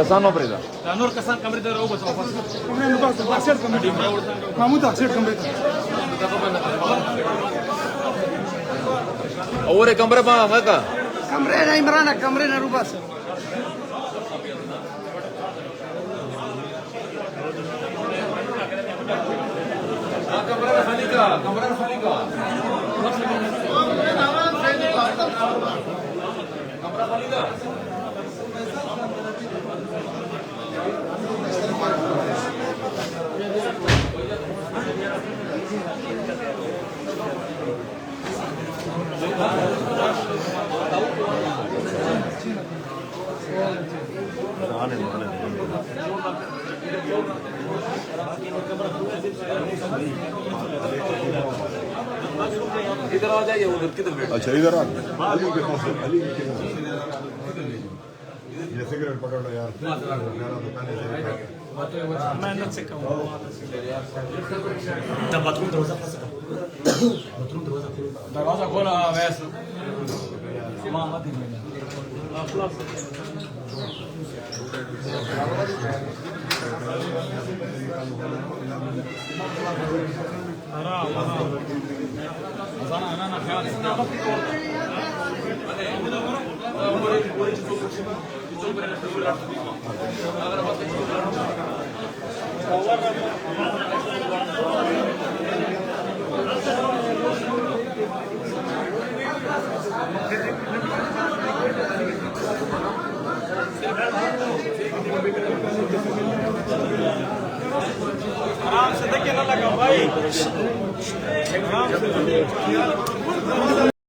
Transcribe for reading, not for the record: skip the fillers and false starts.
कसान operator نور کسان کمرې ته راوباسه واپس کمرې نه باسه اکثر کمرې محمود اکثر کمرې ته اور کمره ما مکا کمرې نه عمران کمرې نه راوباسه کمره خالی کا کمره خالی کا کمره خالی کا इधर आ जाइए उधर किधर बैठ अच्छा इधर आ अली के पास अली के पास ये सिगरेट पकड़ लो यार मेरा दुकान है मैं न से कहूं बाथरूम दरवाजा बाथरूम दरवाजा खोला वैसे मां मत ही خلاص حرام انا خيال आराम से देखिए ना लगा भाई आराम से